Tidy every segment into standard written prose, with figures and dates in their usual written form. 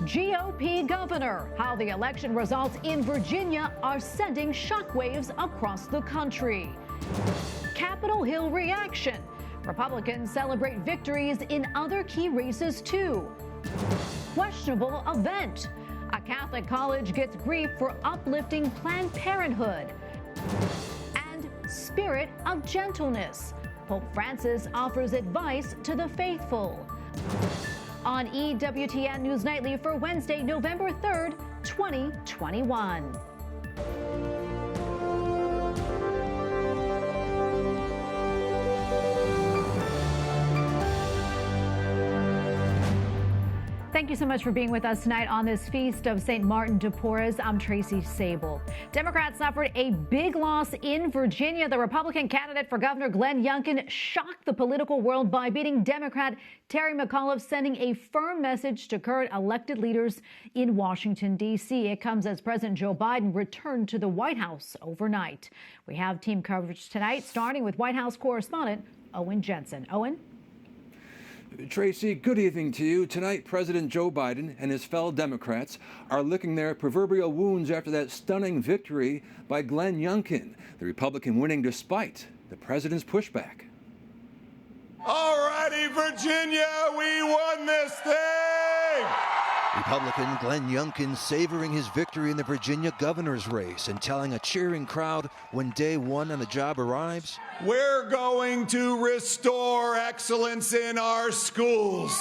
GOP governor, how the election results in Virginia are sending shockwaves across the country. Capitol Hill reaction. Republicans celebrate victories in other key races, too. Questionable event. A Catholic college gets grief for uplifting Planned Parenthood. And spirit of gentleness. Pope Francis offers advice to the faithful. On EWTN News Nightly for Wednesday, November 3rd, 2021. Thank you so much for being with us tonight on this feast of St. Martin de Porres. I'm Tracy Sable. Democrats suffered a big loss in Virginia. The Republican candidate for governor, Glenn Youngkin, shocked the political world by beating Democrat Terry McAuliffe, sending a firm message to current elected leaders in Washington, D.C. It comes as President Joe Biden returned to the White House overnight. We have team coverage tonight, starting with White House correspondent Owen Jensen. Owen? Tracy, good evening to you. Tonight, President Joe Biden and his fellow Democrats are licking their proverbial wounds after that stunning victory by Glenn Youngkin, the Republican winning despite the president's pushback. All righty, Virginia, we won this thing! Republican Glenn Youngkin savoring his victory in the Virginia governor's race and telling a cheering crowd when day one on the job arrives, "We're going to restore excellence in our schools."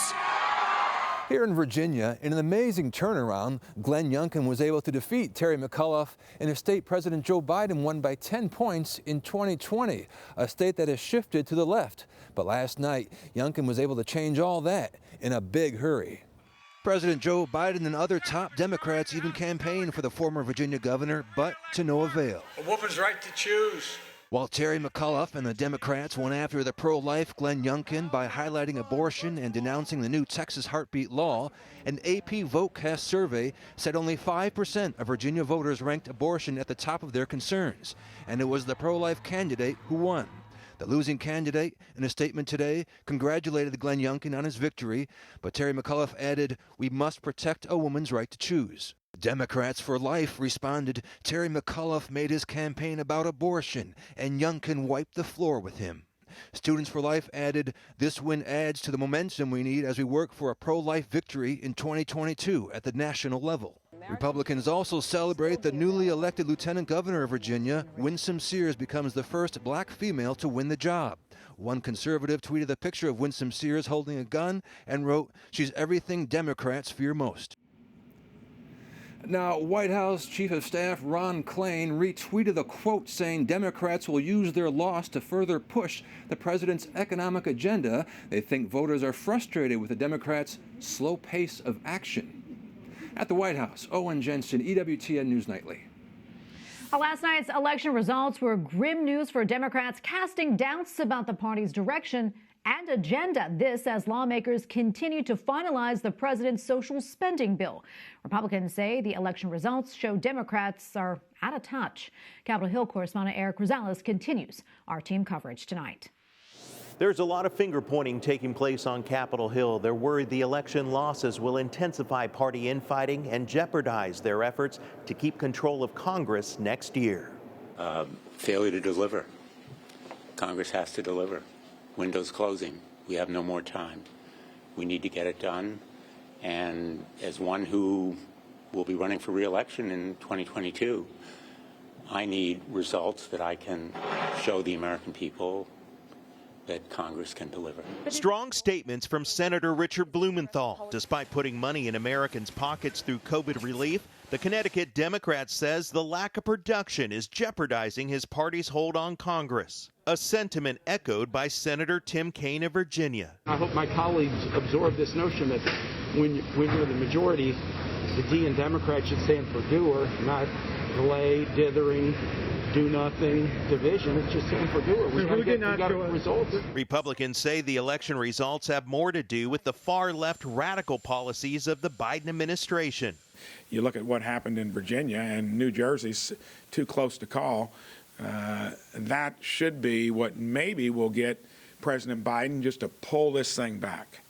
Here in Virginia, in an amazing turnaround, Glenn Youngkin was able to defeat Terry McAuliffe in a state President Joe Biden won by 10 points in 2020, a state that has shifted to the left. But last night, Youngkin was able to change all that in a big hurry. President Joe Biden and other top Democrats even campaigned for the former Virginia governor, but to no avail. A woman's right to choose. While Terry McAuliffe and the Democrats went after the pro-life Glenn Youngkin by highlighting abortion and denouncing the new Texas heartbeat law, an AP VoteCast survey said only 5% of Virginia voters ranked abortion at the top of their concerns, and it was the pro-life candidate who won. The losing candidate, in a statement today, congratulated Glenn Youngkin on his victory, but Terry McAuliffe added, "We must protect a woman's right to choose." Democrats for Life responded, Terry McAuliffe made his campaign about abortion, and Youngkin wiped the floor with him. Students for Life added, "This win adds to the momentum we need as we work for a pro-life victory in 2022 at the national level." Republicans also celebrate the newly elected Lieutenant Governor of Virginia. Winsome Sears becomes the first black female to win the job. One conservative tweeted a picture of Winsome Sears holding a gun and wrote, "She's everything Democrats fear most." Now, White House Chief of Staff Ron Klain retweeted a quote saying Democrats will use their loss to further push the president's economic agenda. They think voters are frustrated with the Democrats' slow pace of action. At the White House, Owen Jensen, EWTN News Nightly. Last night's election results were grim news for Democrats, casting doubts about the party's direction and agenda. This as lawmakers continue to finalize the president's social spending bill. Republicans say the election results show Democrats are out of touch. Capitol Hill correspondent Eric Rosales continues our team coverage tonight. There's a lot of finger-pointing taking place on Capitol Hill. They're worried the election losses will intensify party infighting and jeopardize their efforts to keep control of Congress next year. Failure to deliver. Congress has to deliver. Windows closing. We have no more time. We need to get it done. And as one who will be running for re-election in 2022, I need results that I can show the American people that Congress can deliver. Strong statements from Senator Richard Blumenthal. Despite putting money in Americans' pockets through COVID relief, the Connecticut Democrat says the lack of production is jeopardizing his party's hold on Congress. A sentiment echoed by Senator Tim Kaine of Virginia. I hope my colleagues absorb this notion that when you're the majority, the D in Democrats should stand for doer, not delay, dithering, do nothing, division. It's just stand for doer. We got results. Republicans say the election results have more to do with the far-left radical policies of the Biden administration. You look at what happened in Virginia, and New Jersey's too close to call. That should be what maybe will get President Biden just to pull this thing back.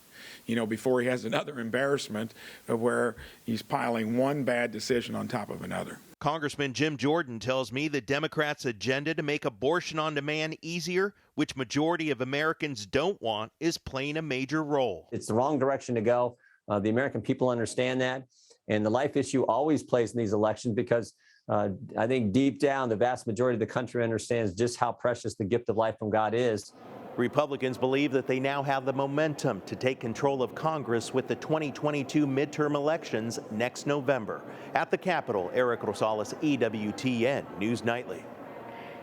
before he has another embarrassment of where he's piling one bad decision on top of another. Congressman Jim Jordan tells me the Democrats' agenda to make abortion on demand easier, which majority of Americans don't want, is playing a major role. It's the wrong direction to go. The American people understand that. And the life issue always plays in these elections because I think deep down, the vast majority of the country understands just how precious the gift of life from God is. Republicans believe that they now have the momentum to take control of Congress with the 2022 midterm elections next November. At the Capitol, Eric Rosales, EWTN News Nightly.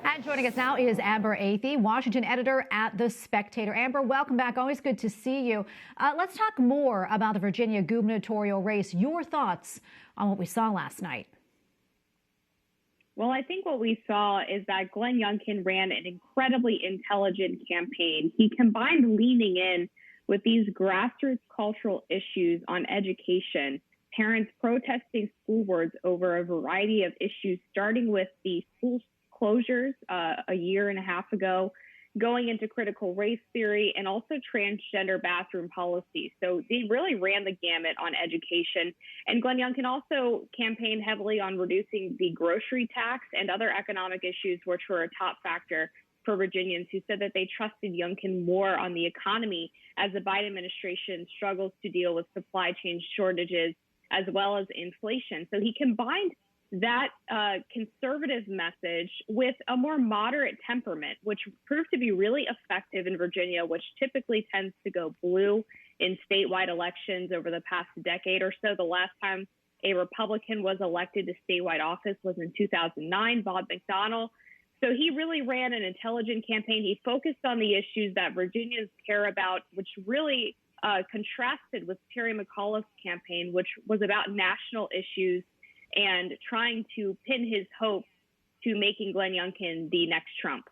And joining us now is Amber Athey, Washington editor at The Spectator. Amber, welcome back. Always good to see you. Let's talk more about the Virginia gubernatorial race. Your thoughts on what we saw last night? Well, I think what we saw is that Glenn Youngkin ran an incredibly intelligent campaign. He combined leaning in with these grassroots cultural issues on education, parents protesting school boards over a variety of issues, starting with the school closures a year and a half ago, going into critical race theory, and also transgender bathroom policy. So they really ran the gamut on education. And Glenn Youngkin also campaigned heavily on reducing the grocery tax and other economic issues, which were a top factor for Virginians who said that they trusted Youngkin more on the economy as the Biden administration struggles to deal with supply chain shortages as well as inflation. So he combined that conservative message with a more moderate temperament, which proved to be really effective in Virginia, which typically tends to go blue in statewide elections over the past decade or so. The last time a Republican was elected to statewide office was in 2009, Bob McDonnell. So he really ran an intelligent campaign. He focused on the issues that Virginians care about, which really contrasted with Terry McAuliffe's campaign, which was about national issues and trying to pin his hope to making Glenn Youngkin the next Trump.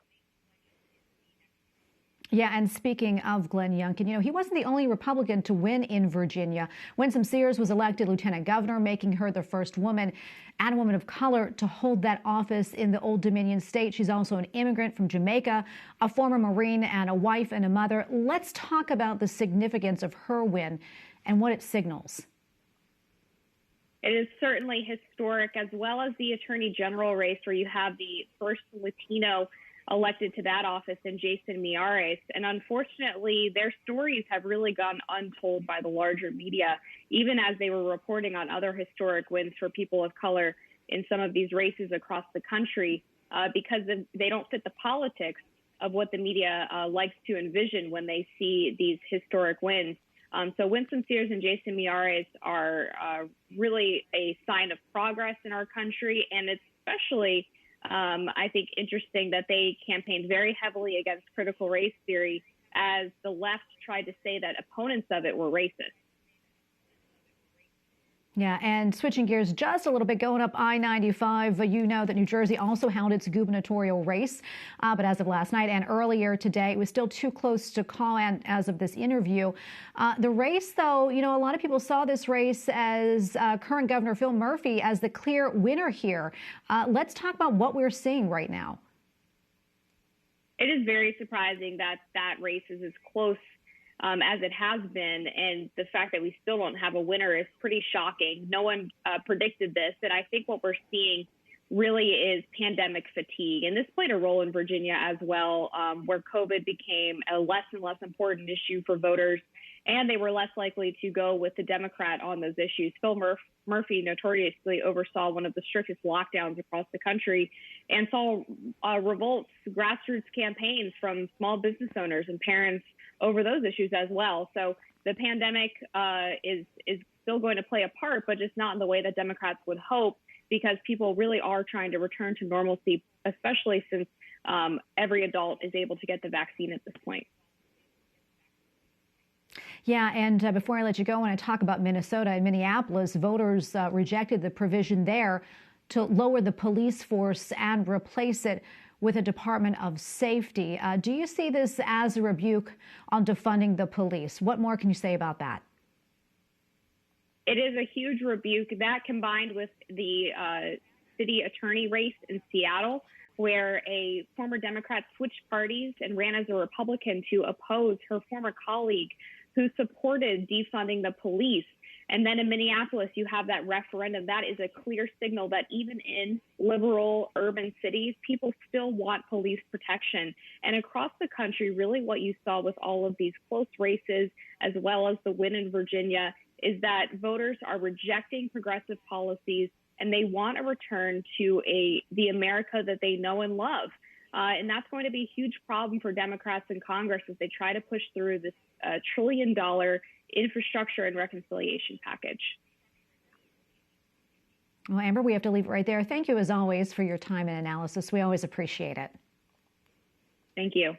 Yeah, and speaking of Glenn Youngkin, he wasn't the only Republican to win in Virginia. Winsome Sears was elected lieutenant governor, making her the first woman and a woman of color to hold that office in the Old Dominion state. She's also an immigrant from Jamaica, a former Marine, and a wife and a mother. Let's talk about the significance of her win and what it signals. It is certainly historic, as well as the attorney general race, where you have the first Latino elected to that office in Jason Miyares. And unfortunately, their stories have really gone untold by the larger media, even as they were reporting on other historic wins for people of color in some of these races across the country, because they don't fit the politics of what the media likes to envision when they see these historic wins. So Winsome Sears and Jason Miyares are really a sign of progress in our country. And it's especially, I think, interesting that they campaigned very heavily against critical race theory as the left tried to say that opponents of it were racist. Yeah, and switching gears just a little bit, going up I-95, you know that New Jersey also held its gubernatorial race, but as of last night and earlier today, it was still too close to call, and as of this interview. The race, though, a lot of people saw this race as current Governor Phil Murphy as the clear winner here. Let's talk about what we're seeing right now. It is very surprising that that race is as close as it has been, and the fact that we still don't have a winner is pretty shocking. No one predicted this, and I think what we're seeing really is pandemic fatigue, and this played a role in Virginia as well, where COVID became a less and less important issue for voters, and they were less likely to go with the Democrat on those issues. Phil Murphy notoriously oversaw one of the strictest lockdowns across the country and saw revolts, grassroots campaigns from small business owners and parents over those issues as well. So the pandemic is still going to play a part, but just not in the way that Democrats would hope, because people really are trying to return to normalcy, especially since every adult is able to get the vaccine at this point. Yeah, and before I let you go, I want to talk about Minnesota and Minneapolis. Voters rejected the provision there to lower the police force and replace it with a Department of Safety. Do you see this as a rebuke on defunding the police? What more can you say about that? It is a huge rebuke. That, combined with the city attorney race in Seattle, where a former Democrat switched parties and ran as a Republican to oppose her former colleague who supported defunding the police. And then in Minneapolis, you have that referendum. That is a clear signal that even in liberal urban cities, people still want police protection. And across the country, really what you saw with all of these close races, as well as the win in Virginia, is that voters are rejecting progressive policies and they want a return to the America that they know and love. And that's going to be a huge problem for Democrats in Congress as they try to push through this $1 trillion infrastructure and reconciliation package. Well, Amber, we have to leave it right there. Thank you, as always, for your time and analysis. We always appreciate it. Thank you.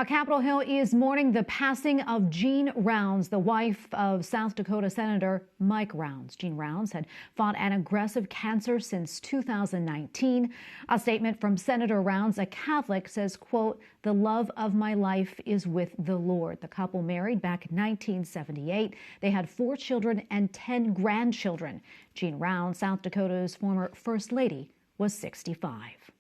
Capitol Hill is mourning the passing of Jean Rounds, the wife of South Dakota Senator Mike Rounds. Jean Rounds had fought an aggressive cancer since 2019. A statement from Senator Rounds, a Catholic, says, quote, "The love of my life is with the Lord." The couple married back in 1978. They had 4 children and 10 grandchildren. Jean Rounds, South Dakota's former First Lady, was 65.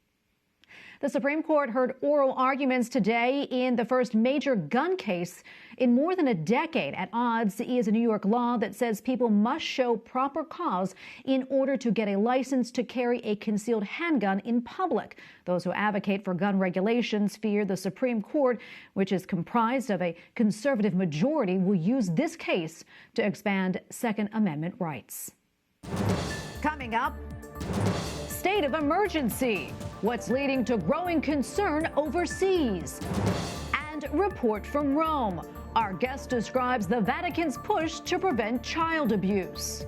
The Supreme Court heard oral arguments today in the first major gun case in more than a decade. At odds is a New York law that says people must show proper cause in order to get a license to carry a concealed handgun in public. Those who advocate for gun regulations fear the Supreme Court, which is comprised of a conservative majority, will use this case to expand Second Amendment rights. Coming up, state of emergency. What's leading to growing concern overseas? And report from Rome. Our guest describes the Vatican's push to prevent child abuse.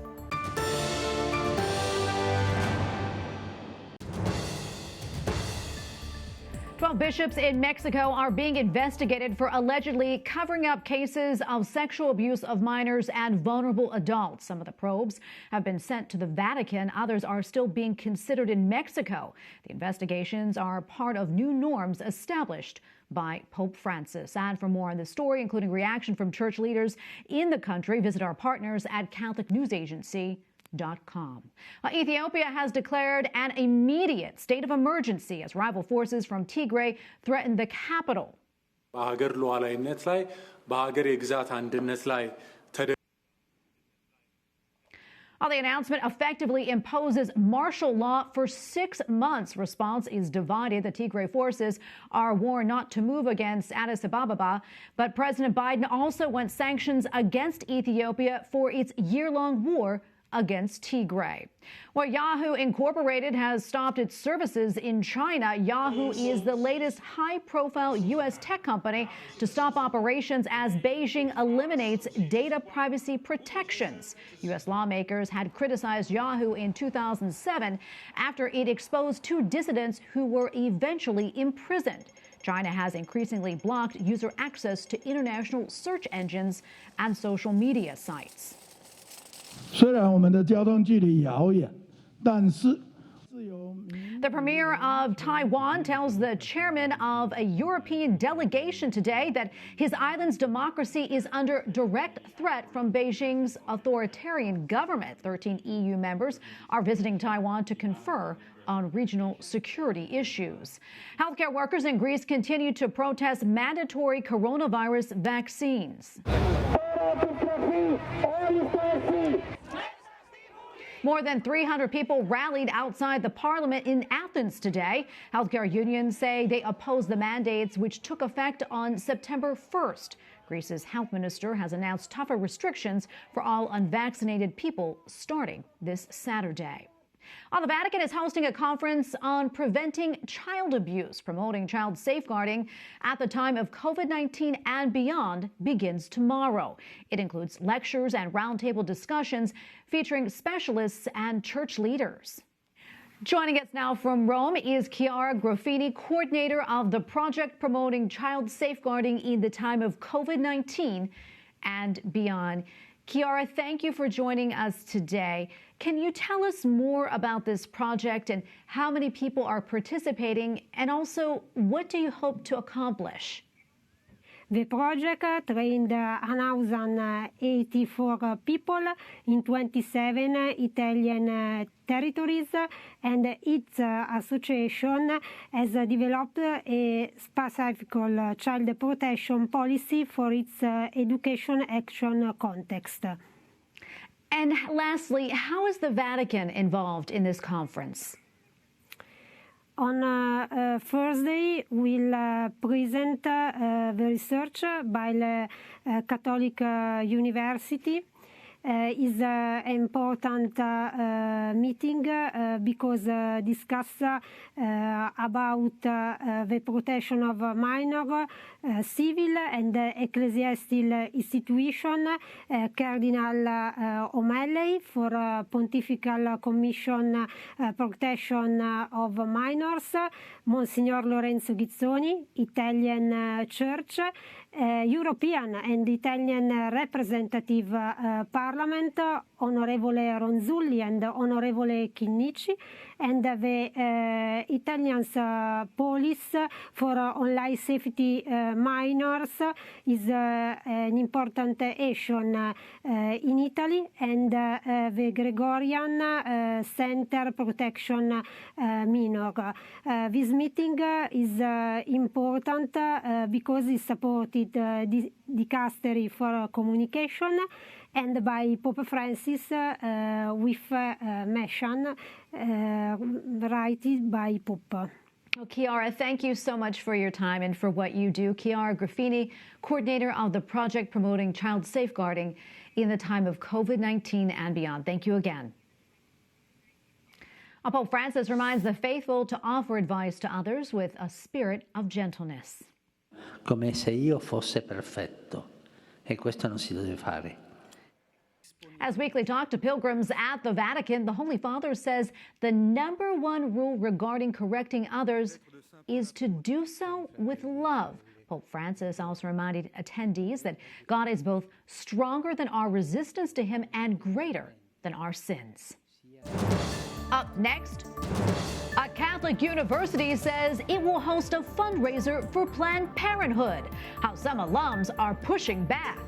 12 bishops in Mexico are being investigated for allegedly covering up cases of sexual abuse of minors and vulnerable adults. Some of the probes have been sent to the Vatican. Others are still being considered in Mexico. The investigations are part of new norms established by Pope Francis. And for more on this story, including reaction from church leaders in the country, visit our partners at CatholicNewsAgency.com. Ethiopia has declared an immediate state of emergency as rival forces from Tigray threaten the capital. The announcement effectively imposes martial law for 6 months. Response is divided. The Tigray forces are warned not to move against Addis Ababa, but President Biden also wants sanctions against Ethiopia for its year-long war against Tigray. Well, Yahoo Incorporated has stopped its services in China. Yahoo is the latest high-profile U.S. tech company to stop operations as Beijing eliminates data privacy protections. U.S. lawmakers had criticized Yahoo in 2007 after it exposed 2 dissidents who were eventually imprisoned. China has increasingly blocked user access to international search engines and social media sites. 虽然我们的交通距离遥远，但是 The premier of Taiwan tells the chairman of a European delegation today that his island's democracy is under direct threat from Beijing's authoritarian government. 13 EU members are visiting Taiwan to confer on regional security issues. Healthcare workers in Greece continue to protest mandatory coronavirus vaccines. More than 300 people rallied outside the parliament in Athens today. Healthcare unions say they oppose the mandates which took effect on September 1st. Greece's health minister has announced tougher restrictions for all unvaccinated people starting this Saturday. The Vatican is hosting a conference on preventing child abuse. Promoting child safeguarding at the time of COVID-19 and beyond begins tomorrow. It includes lectures and roundtable discussions featuring specialists and church leaders. Joining us now from Rome is Chiara Griffini, coordinator of the project promoting child safeguarding in the time of COVID-19 and beyond. Chiara, thank you for joining us today. Can you tell us more about this project and how many people are participating, and also what do you hope to accomplish? The project trained 1,084 people in 27 Italian territories, and its association has developed a specific child protection policy for its education action context. And lastly, how is the Vatican involved in this conference? On Thursday, we'll present the research by the Catholic University. Is an important meeting because discuss about the protection of minor, civil and ecclesiastical institution. Cardinal O'Malley for Pontifical Commission Protection of Minors, Monsignor Lorenzo Ghizzoni, Italian Church, European and Italian Representative Parliament, Onorevole Ronzulli and Onorevole Chinnici, and the Italian Police for Online Safety Minors is an important action in Italy, and the Gregorian Center Protection Minor. This meeting is important because it supported the Dicastery for Communication and by Pope Francis with mission written by Pope. Well, Chiara, thank you so much for your time and for what you do. Chiara Griffini, coordinator of the project promoting child safeguarding in the time of COVID-19 and beyond. Thank you again. Pope Francis reminds the faithful to offer advice to others with a spirit of gentleness. Come se io fosse perfetto, e questo non si deve fare. As Weekly talked to pilgrims at the Vatican, the Holy Father says the #1 rule regarding correcting others is to do so with love. Pope Francis also reminded attendees that God is both stronger than our resistance to him and greater than our sins. Up next, a Catholic university says it will host a fundraiser for Planned Parenthood. How some alums are pushing back.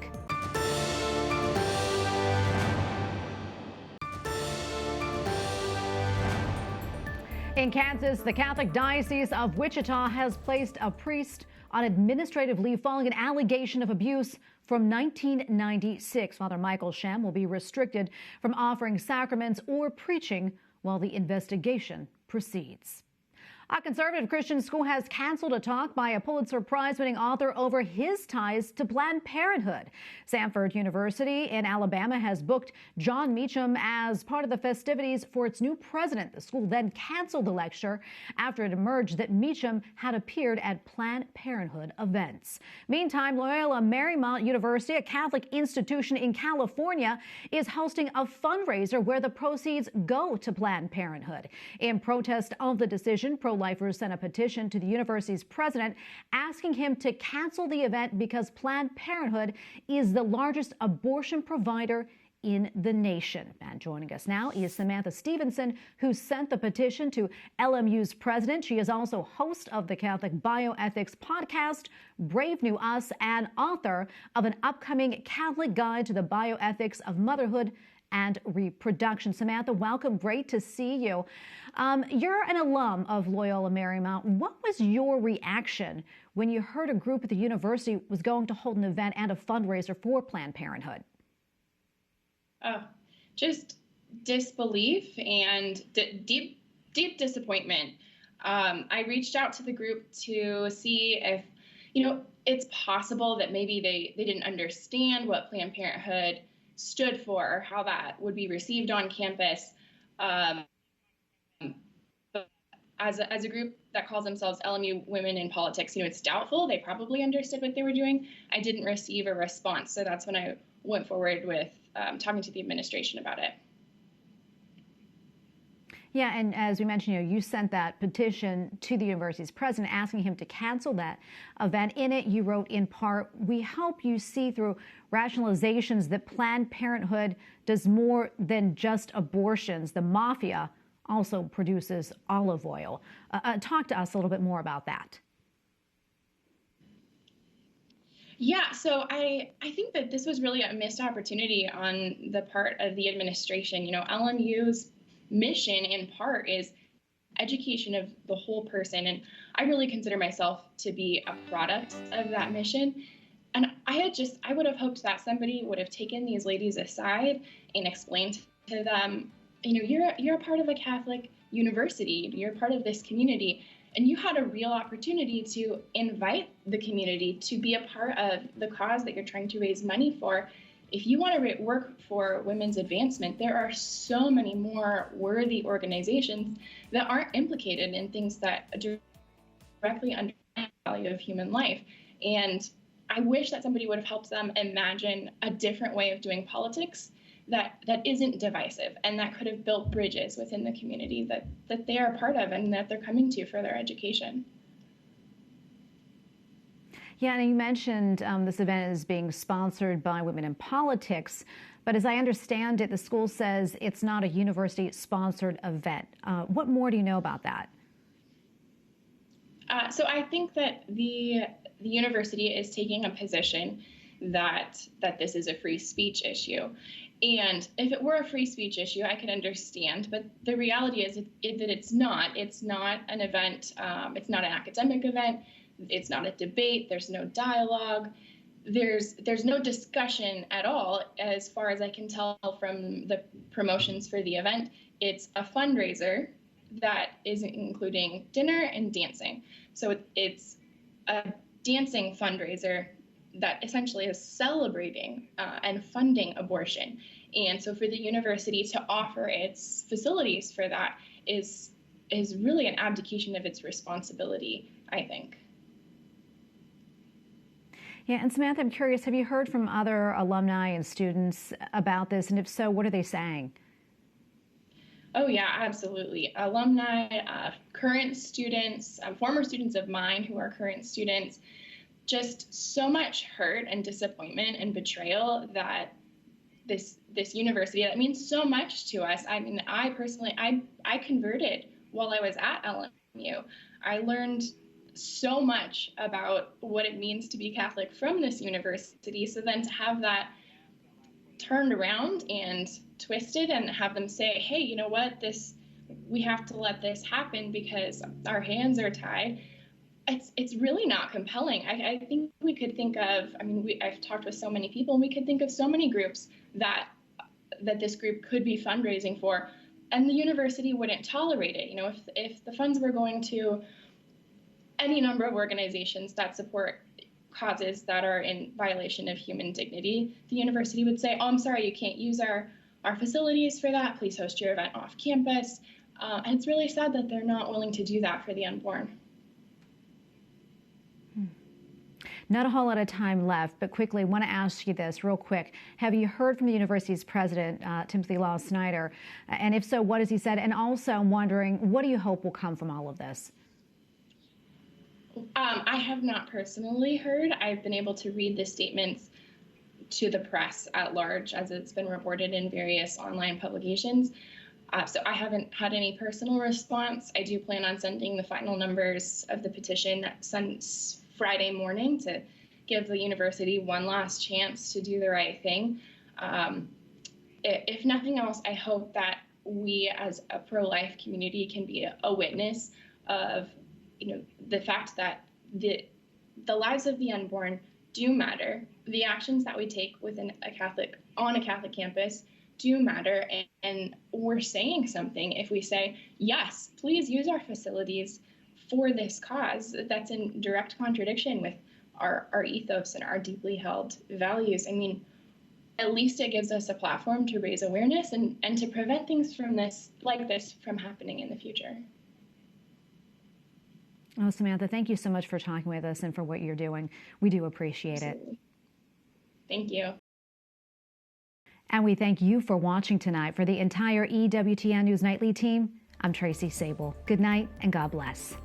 In Kansas, the Catholic Diocese of Wichita has placed a priest on administrative leave following an allegation of abuse from 1996. Father Michael Shem will be restricted from offering sacraments or preaching while the investigation proceeds. A conservative Christian school has canceled a talk by a Pulitzer Prize-winning author over his ties to Planned Parenthood. Samford University in Alabama has booked John Meacham as part of the festivities for its new president. The school then canceled the lecture after it emerged that Meacham had appeared at Planned Parenthood events. Meantime, Loyola Marymount University, a Catholic institution in California, is hosting a fundraiser where the proceeds go to Planned Parenthood. In protest of the decision, pro-lifers sent a petition to the university's president asking him to cancel the event because Planned Parenthood is the largest abortion provider in the nation. And joining us now is Samantha Stephenson, who sent the petition to LMU's president. She is also host of the Catholic Bioethics podcast, Brave New Us, and author of an upcoming Catholic Guide to the Bioethics of Motherhood and Reproduction. Samantha, welcome. Great to see you. You're an alum of Loyola Marymount. What was your reaction when you heard a group at the university was going to hold an event and a fundraiser for Planned Parenthood? Just disbelief and deep disappointment. I reached out to the group to see if, it's possible that maybe they didn't understand what Planned Parenthood stood for or how that would be received on campus. But as a group that calls themselves LMU Women in Politics, it's doubtful. They probably understood what they were doing. I didn't receive a response, so that's when I went forward with talking to the administration about it. Yeah, and as we mentioned, you sent that petition to the university's president asking him to cancel that event. In it, you wrote in part, "We hope you see through rationalizations that Planned Parenthood does more than just abortions. The mafia also produces olive oil." Talk to us a little bit more about that. Yeah, so I think that this was really a missed opportunity on the part of the administration. LMU's mission in part is education of the whole person, and I really consider myself to be a product of that mission. And I would have hoped that somebody would have taken these ladies aside and explained to them, you're a part of a Catholic university, you're part of this community, and you had a real opportunity to invite the community to be a part of the cause that you're trying to raise money for. If you want to work for women's advancement, there are so many more worthy organizations that aren't implicated in things that directly undermine the value of human life. And I wish that somebody would have helped them imagine a different way of doing politics that isn't divisive and that could have built bridges within the community that they are part of and that they're coming to for their education. Yeah, and you mentioned this event is being sponsored by Women in Politics, but as I understand it, the school says it's not a university-sponsored event. What more do you know about that? So I think that the university is taking a position that this is a free speech issue. And if it were a free speech issue, I could understand. But the reality is that it's not. It's not an event. It's not an academic event. It's not a debate. There's no dialogue. There's no discussion at all, as far as I can tell from the promotions for the event. It's a fundraiser that is including dinner and dancing. So it's a dancing fundraiser that essentially is celebrating and funding abortion. And so for the university to offer its facilities for that is really an abdication of its responsibility, I think. Yeah, and Samantha, I'm curious, have you heard from other alumni and students about this? And if so, what are they saying? Oh, yeah, absolutely. Alumni, current students, former students of mine who are current students, just so much hurt and disappointment and betrayal that this university that means so much to us. I mean, I personally, I converted while I was at LMU. I learned so much about what it means to be Catholic from this university. So then to have that turned around and twisted and have them say, hey, you know what, we have to let this happen because our hands are tied. It's really not compelling. I think we could think of, I've talked with so many people, and we could think of so many groups that this group could be fundraising for, and the university wouldn't tolerate it. If the funds were going to any number of organizations that support causes that are in violation of human dignity, the university would say, oh, I'm sorry, you can't use our facilities for that. Please host your event off campus. And it's really sad that they're not willing to do that for the unborn. Not a whole lot of time left, but quickly, I want to ask you this real quick. Have you heard from the university's president, Timothy Law Snyder? And if so, what has he said? And also, I'm wondering, what do you hope will come from all of this? I have not personally heard. I've been able to read the statements to the press at large as it's been reported in various online publications. So I haven't had any personal response. I do plan on sending the final numbers of the petition Friday morning to give the university one last chance to do the right thing. If nothing else, I hope that we as a pro-life community can be a witness of the fact that the lives of the unborn do matter. The actions that we take on a Catholic campus do matter, and we're saying something if we say, yes, please use our facilities for this cause that's in direct contradiction with our ethos and our deeply held values. I mean, at least it gives us a platform to raise awareness and to prevent things from this from happening in the future. Oh, Samantha, thank you so much for talking with us and for what you're doing. We do appreciate Absolutely. it. Thank you. And we thank you for watching tonight. For the entire EWTN News Nightly team, I'm Tracy Sable. Good night and God bless.